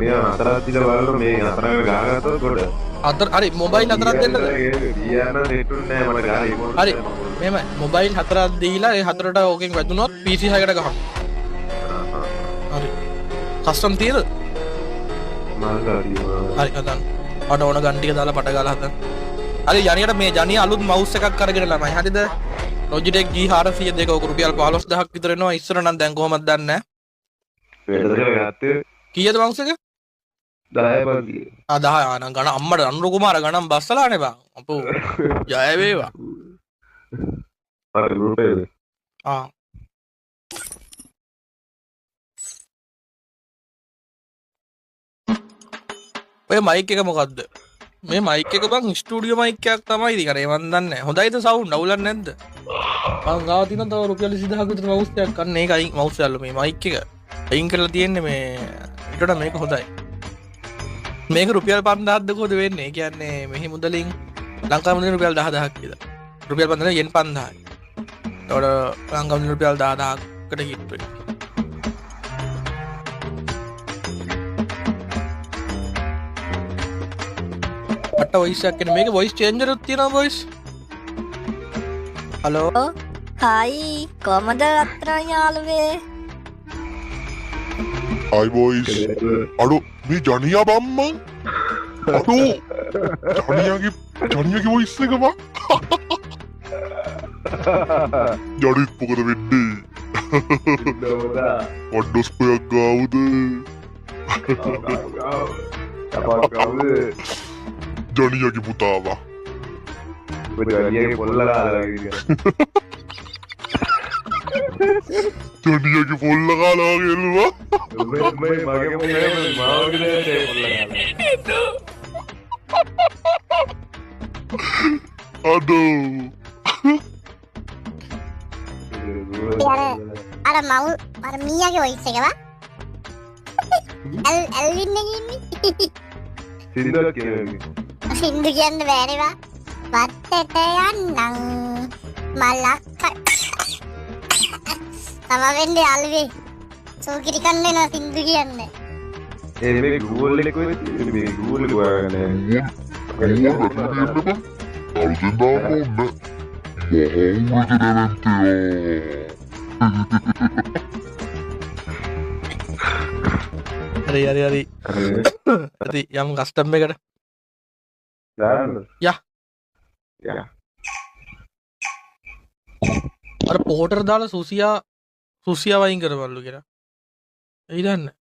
නිකන් අතරක් දිලා බලන මේ අතරකට ගහගත්තොත් කොට. අතර හරි මොබයිල් හතරක් දෙන්නද? ගියන්න නෙට් නෑ මට ගාලා රිමෝට්. හරි. මෙහෙම මොබයිල් හතරක් දීලා ඒ හතරට ඕකෙන් වැදුනොත් PC 6කට ගහමු. හරි. කස්ටම් තියද? හරි හදන්න. අර ඕන ගන් ටික දාලා පට ගාලා හදන්න. හරි යනියට මේ ජනිය අලුත් මවුස් එකක් අරගෙන ළමයි. හරිද? Logitech G402 ඔක රුපියල් 15000ක් විතර එනවා. ඉස්සර නම් දැන් කොහොමද දන්නේ නැහැ. වේදද ගත්තේ කීයද මවුස් එක? 10 පන්තිය. 10 ආන ගණ අම්මට අනුරු කුමාර ගණන් බස්සලානේ බං. අපෝ ජය වේවා. අර රුපියල්. ඔය මයික් එක මොකද්ද? මේ මයික් එක බං ස්ටුඩියෝ මයික් එකක් තමයි ඉතින් අර මන් දන්නේ නැහැ. හොඳයිද සවුන්ඩ් අවුලක් නැද්ද? මං ගාව තියෙන තව රුපියල් 20000ක් විතර මවුස් එකක් අන්න ඒක අයින් මවුස් එකල්ල මේ මයික් එක අයින් කරලා තියෙන්නේ මේ ඊට මේක හොඳයි. මේක රුපියල් 5000ක්ද කොහොද වෙන්නේ? ඒ කියන්නේ මෙහි මුදලින් ලංකාවේ මුදලින් රුපියල් 10000ක් කියලා. රුපියල් 5000 යෙන් 5000යි. ඒතකොට ලංකාවේ මුදලින් රුපියල් 10000කට හිට් වෙනවා. අට වොයිස් එකක් එන මේක වොයිස් චේන්ජර් එකක් තියෙනවා වොයිස්. හලෝ හයි කොහමද අත්‍රා යාළුවේ? Hi boys. Aduh, මේ ජනියා බම්මන්. අඩෝ. ජනියාගේ voice එක බං. ජනිත් මොකද වෙන්නේ? වඩොස් පයක් ගාවුද? ජනියාගේ පුතාවා. ජනියාගේ පොල්ලා ගාලා වගේ. ජනියාගේ පොල්ලා ගාලා වගේ එල්ලුවා. මගේ මාවගේ අඩෝ. අර මවුල් අර මීයාගේ වොයිස් එක වා. ඇල්වින් නෙගින්නේ. සින්දුවක් කියන්නේ. සින්දු කියන්න බෑනේ වා. වත්තට යන්නම් මලක් තමා වෙන්නේ අල්වේ. සෝකිරි කන්නේ නා සින්දු කියන්නේ. මේ Google එක වෙච්ච මේ Google එක හොයාගන්න. හරි හරි යම් කස්ටම් එකට දාන්න. යා අර පෝටර් දාලා සුසියා වයින් කරවලු කියලා. එයි දන්නේ.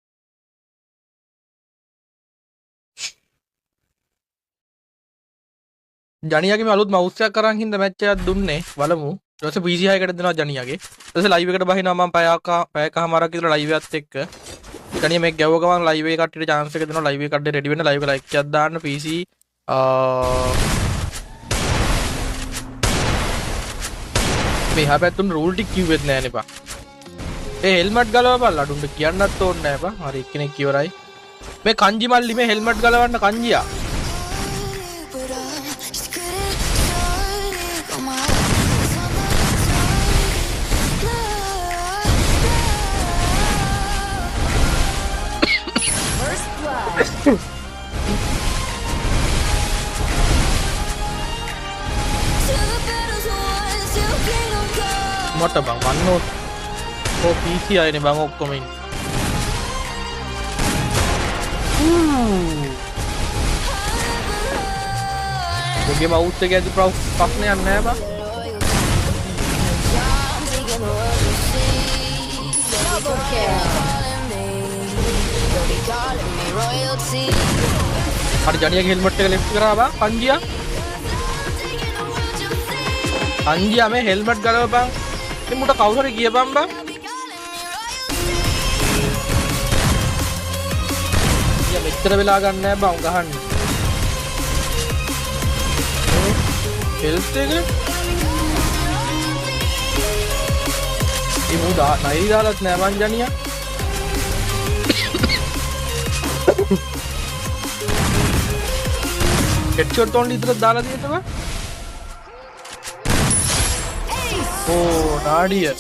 ජනියාගේ මේ අලුත් මවුස් එකක් අරන් හින්දා මැච් එකක් දුන්නේ. බලමු. ඊට පස්සේ PC 6කට දෙනවා ජනියාගේ. ඊට පස්සේ ලයිව් එකට බහිනවා මම පැයකමාරක් විතර ලයිව් එකත් එක්ක. ජනියා මේක ගැවුව ගමන් ලයිව් එක කට්ටියට chance එක දෙනවා. ලයිව් එක කට්ටිය රෙඩි වෙන්න ලයිව් එක ලයික් එකක් දාන්න PC මේ හැපැත්තුන් රූල් ටික කිව්වෙත් නෑනේ බා. ඒ හෙල්මට් ගලවපන් ලඩුන්ට කියන්නත් ඕනේ නෑ බා. හරි එක්කෙනෙක් ඉවරයි. මේ කංජි මල්ලි මේ හෙල්මට් ගලවන්න කංජියා. මොට බං වන්නෝ ඕ PC ආයනේ බං ඔක්කොම ඉන්නේ. ඔගේ මවුස් එක ඇති ප්‍රශ්නයක් නෑ බං. හරි ජනියාගේ හෙල්මට් එක ලෙෆ්ට් කරා බං කංජියා. කංජියා මේ හෙල්මට් ගලවපන්. මේ මුට කවුරු හරි ගියපන් බං. යා මෙච්චර වෙලා ගන්න නෑ බං ගහන්න. හෙල්ත් එක මේ මුදා නයි දාලත් නෑ බං ජනියා. හෙඩ්ෂොට් ඔන්ලි විතර දාලා තියෙන්න බං. Oh, Nadia.